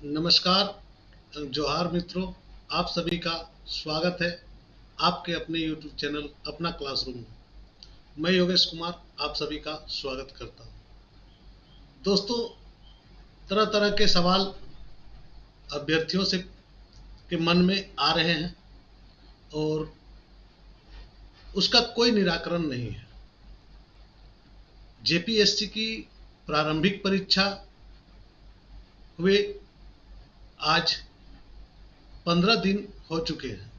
नमस्कार, जोहार मित्रों। आप सभी का स्वागत है आपके अपने YouTube चैनल अपना क्लासरूम में। मैं योगेश कुमार आप सभी का स्वागत करता हूं। दोस्तों, तरह तरह के सवाल अभ्यर्थियों से के मन में आ रहे हैं और उसका कोई निराकरण नहीं है। जेपीएससी की प्रारंभिक परीक्षा हुए आज 15 दिन हो चुके हैं।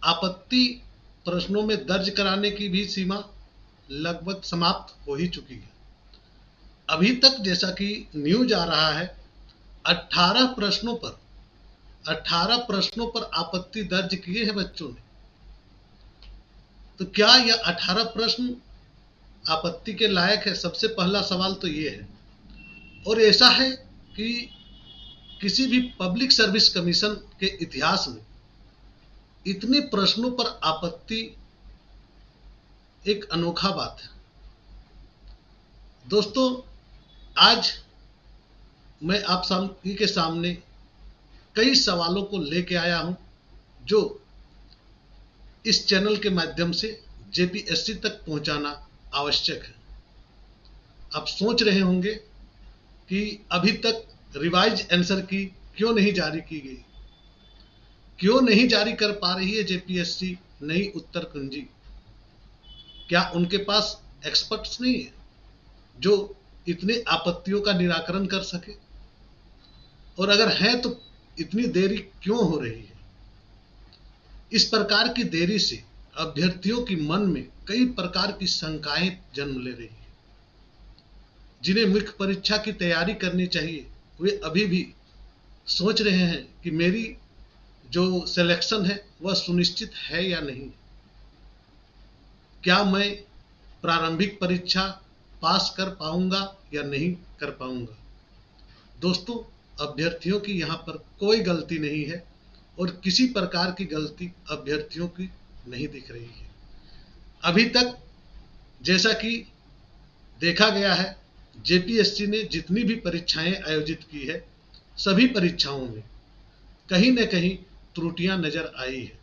आपत्ति प्रश्नों में दर्ज कराने की भी सीमा लगभग समाप्त हो ही चुकी है। अभी तक जैसा कि न्यूज आ रहा है 18 प्रश्नों पर आपत्ति दर्ज किए हैं बच्चों ने। तो क्या यह 18 प्रश्न आपत्ति के लायक है? सबसे पहला सवाल तो ये है। और ऐसा है कि किसी भी पब्लिक सर्विस कमीशन के इतिहास में इतने प्रश्नों पर आपत्ति एक अनोखा बात है। दोस्तों, आज मैं आप सभी के सामने कई सवालों को लेके आया हूं जो इस चैनल के माध्यम से जेपीएससी तक पहुंचाना आवश्यक है। आप सोच रहे होंगे कि अभी तक रिवाइज आंसर की क्यों नहीं जारी की गई, क्यों नहीं जारी कर पा रही है जेपीएससी नई उत्तर कुंजी। क्या उनके पास एक्सपर्ट्स नहीं है जो इतने आपत्तियों का निराकरण कर सके? और अगर है तो इतनी देरी क्यों हो रही है? इस प्रकार की देरी से अभ्यर्थियों की मन में कई प्रकार की शंकाएं जन्म ले रही है। जिन्हें मुख्य परीक्षा की तैयारी करनी चाहिए वे अभी भी सोच रहे हैं कि मेरी जो सिलेक्शन है वह सुनिश्चित है या नहीं। क्या मैं प्रारंभिक परीक्षा पास कर पाऊंगा या नहीं कर पाऊंगा? दोस्तों, अभ्यर्थियों की यहाँ पर कोई गलती नहीं है और किसी प्रकार की गलती अभ्यर्थियों की नहीं दिख रही है। अभी तक जैसा कि देखा गया है, जेपीएससी ने जितनी भी परीक्षाएं आयोजित की है सभी परीक्षाओं में कहीं न कहीं त्रुटियां नजर आई है।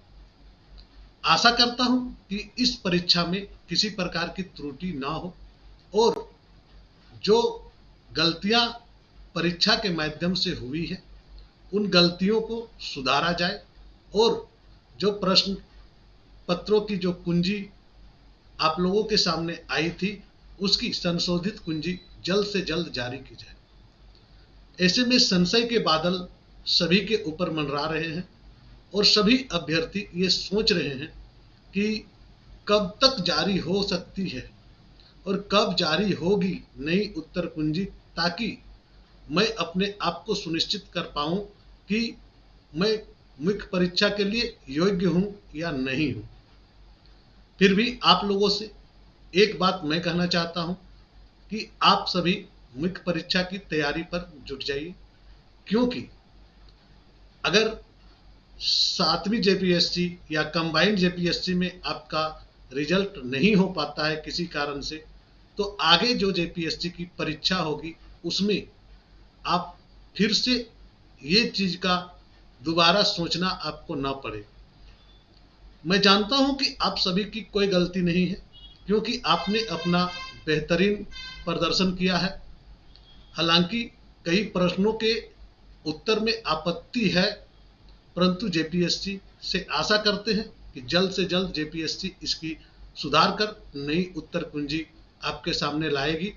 आशा करता हूं कि इस परीक्षा में किसी प्रकार की त्रुटि ना हो और जो गलतियां परीक्षा के माध्यम से हुई है उन गलतियों को सुधारा जाए और जो प्रश्न पत्रों की जो कुंजी आप लोगों के सामने आई थी उसकी संशोधित कुंजी जल्द से जल्द जारी की जाए। ऐसे में संशय के बादल सभी के ऊपर मंडरा रहे हैं और सभी अभ्यर्थी ये सोच रहे हैं कि कब तक जारी हो सकती है और कब जारी होगी नई उत्तर कुंजी, ताकि मैं अपने आप को सुनिश्चित कर पाऊं कि मैं मुख्य परीक्षा के लिए योग्य हूं या नहीं हूं। फिर भी आप लोगों से एक बात मैं कहना चाहता हूं कि आप सभी मुख्य परीक्षा की तैयारी पर जुट जाइए, क्योंकि अगर 7वीं जेपीएससी या कंबाइंड जेपीएससी में आपका रिजल्ट नहीं हो पाता है किसी कारण से, तो आगे जो जेपीएससी की परीक्षा होगी उसमें आप फिर से ये चीज का दोबारा सोचना आपको ना पड़े। मैं जानता हूं कि आप सभी की कोई गलती नहीं है, क्योंकि आपने अपना बेहतरीन प्रदर्शन किया है। हालांकि कई प्रश्नों के उत्तर में आपत्ति है, परंतु जेपीएससी से आशा करते हैं कि जल्द से जल्द जेपीएससी इसकी सुधार कर नई उत्तर कुंजी आपके सामने लाएगी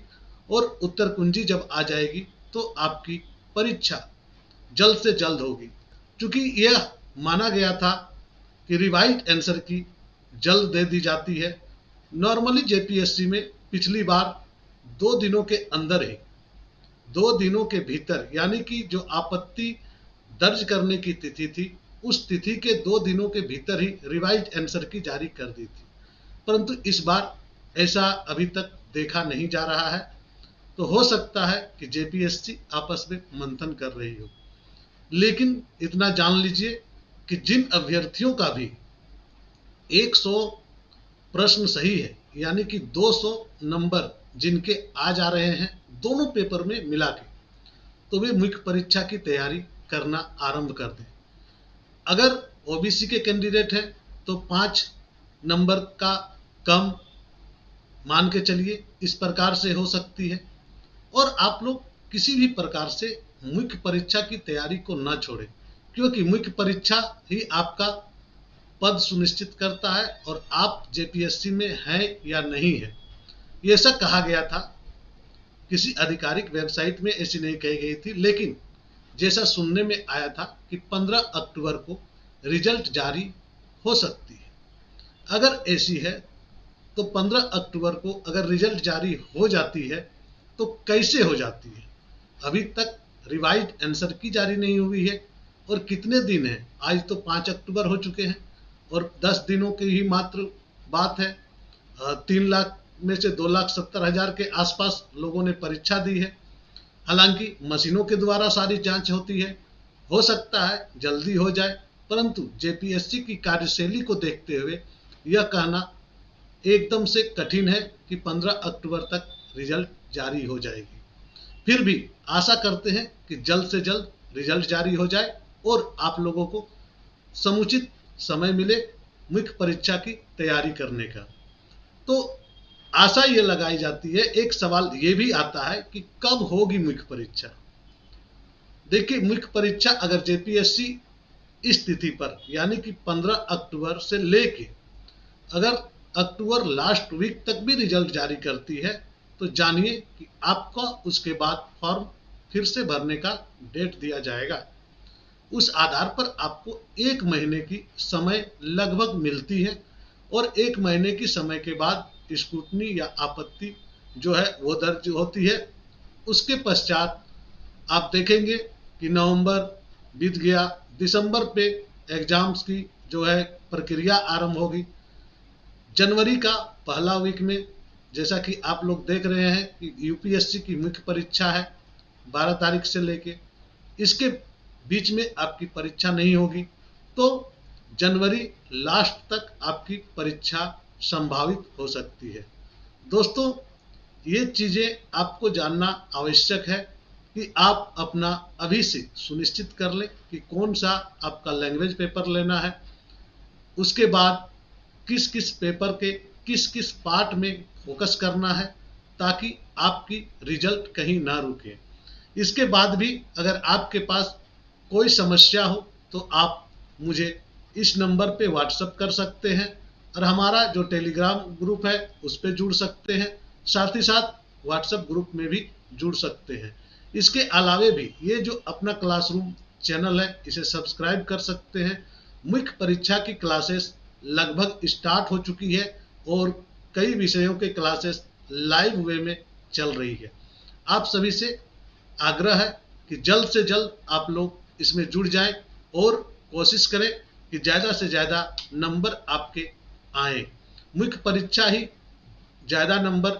और उत्तर कुंजी जब आ जाएगी तो आपकी परीक्षा जल्द से जल्द होगी। क्योंकि यह माना गया था कि रिवाइज आंसर की जल्द दे दी जाती है। नॉर्मली जेपीएससी में पिछली बार 2 दिनों के अंदर ही 2 दिनों के भीतर, यानी कि जो आपत्ति दर्ज करने की तिथि थी उस तिथि के 2 दिनों के भीतर ही रिवाइज आंसर की जारी कर दी थी। परंतु इस बार ऐसा अभी तक देखा नहीं जा रहा है। तो हो सकता है कि जेपीएससी आपस में मंथन कर रही हो। लेकिन इतना जान लीजिए कि जिन अभ्यर्थियों का भी 100 प्रश्न सही है, यानी कि 200 नंबर जिनके आ जा रहे हैं दोनों पेपर में मिला के, तो वे मुख्य परीक्षा की तैयारी करना आरंभ कर दें। अगर ओबीसी के कैंडिडेट हैं तो 5 नंबर का कम मान के चलिए, इस प्रकार से हो सकती है। और आप लोग किसी भी प्रकार से मुख्य परीक्षा की तैयारी को न छोड़ें, क्योंकि मुख्य परीक्षा ही आपका पद सुनिश्चित करता है और आप जेपीएससी में हैं या नहीं है। ये ऐसा कहा गया था, किसी आधिकारिक वेबसाइट में ऐसी नहीं कही गई थी, लेकिन जैसा सुनने में आया था कि 15 अक्टूबर को रिजल्ट जारी हो सकती है। अगर ऐसी है तो 15 अक्टूबर को अगर रिजल्ट जारी हो जाती है तो कैसे हो जाती है? अभी तक रिवाइज्ड आंसर की जारी नहीं हुई है। और कितने दिन हैं? आज तो 5 अक्टूबर हो चुके हैं और 10 दिनों की ही मात्र बात है। 3 लाख में से 2,70,000 के आसपास लोगों ने परीक्षा दी है। हालांकि मशीनों के द्वारा सारी जांच होती है, हो सकता है जल्दी हो जाए, परंतु जेपीएससी की कार्यशैली को देखते हुए यह कहना एकदम से कठिन है कि 15 अक्टूबर तक रिजल्ट जारी हो जाएगी। फिर भी आशा करते हैं कि जल्द से जल्द रिजल्ट जारी हो जाए और आप लोगों को समुचित समय मिले मुख्य परीक्षा की तैयारी करने का। तो आशा ये लगाई जाती है। एक सवाल ये भी आता है कि कब होगी मुख्य परीक्षा। देखिए, मुख्य परीक्षा अगर जेपीएससी इस तिथि पर यानी कि 15 अक्टूबर से लेके अगर अक्टूबर लास्ट वीक तक भी रिजल्ट जारी करती है तो जानिए कि आपका उसके बाद फॉर्म फिर से भरने का डेट दिया जाएगा। उस आधार पर आपको 1 महीने की समय लगभग मिलती है और 1 महीने की समय के बाद स्क्रूटनी या आपत्ति जो है वो दर्ज होती है। उसके पश्चात आप देखेंगे कि नवंबर बीत गया, दिसंबर पे एग्जाम्स की जो है प्रक्रिया आरंभ होगी। जनवरी का पहला वीक में जैसा कि आप लोग देख रहे हैं कि यूपीएससी की मुख्य परीक्षा है 12 तारीख से लेके, इसके बीच में आपकी परीक्षा नहीं होगी, तो जनवरी लास्ट तक आपकी परीक्षा संभावित हो सकती है। दोस्तों, ये चीज़ें आपको जानना आवश्यक है कि आप अपना अभी से सुनिश्चित कर लें कि कौन सा आपका लैंग्वेज पेपर लेना है, उसके बाद किस किस पेपर के किस किस पार्ट में फोकस करना है, ताकि आपकी रिजल्ट कहीं ना रुके। इसके बाद भी अगर आपके पास कोई समस्या हो तो आप मुझे इस नंबर पे व्हाट्सएप कर सकते हैं और हमारा जो टेलीग्राम ग्रुप है उस पर जुड़ सकते हैं। साथ ही साथ व्हाट्सएप ग्रुप में भी जुड़ सकते हैं। इसके अलावे भी ये जो अपना क्लासरूम चैनल है इसे सब्सक्राइब कर सकते हैं। मुख्य परीक्षा की क्लासेस लगभग स्टार्ट हो चुकी है और कई विषयों के क्लासेस लाइव वे में चल रही है। आप सभी से आग्रह है कि जल्द से जल्द आप लोग इसमें जुड़ जाएं और कोशिश करें कि ज़्यादा से ज़्यादा नंबर आपके आए। मुख्य परीक्षा ही ज़्यादा नंबर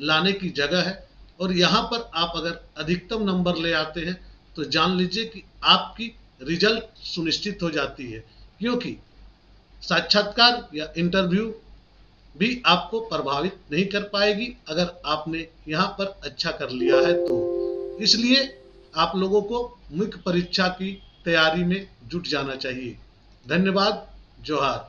लाने की जगह है और यहाँ पर आप अगर अधिकतम नंबर ले आते हैं तो जान लीजिए कि आपकी रिजल्ट सुनिश्चित हो जाती है, क्योंकि साक्षात्कार या इंटरव्यू भी आपको प्रभावित नहीं कर पाएगी अगर आपने यहाँ पर अच्छा कर लिया है तो। इसलिए आप लोगों को मुख्य परीक्षा की तैयारी में जुट जाना चाहिए। धन्यवाद। जोहार।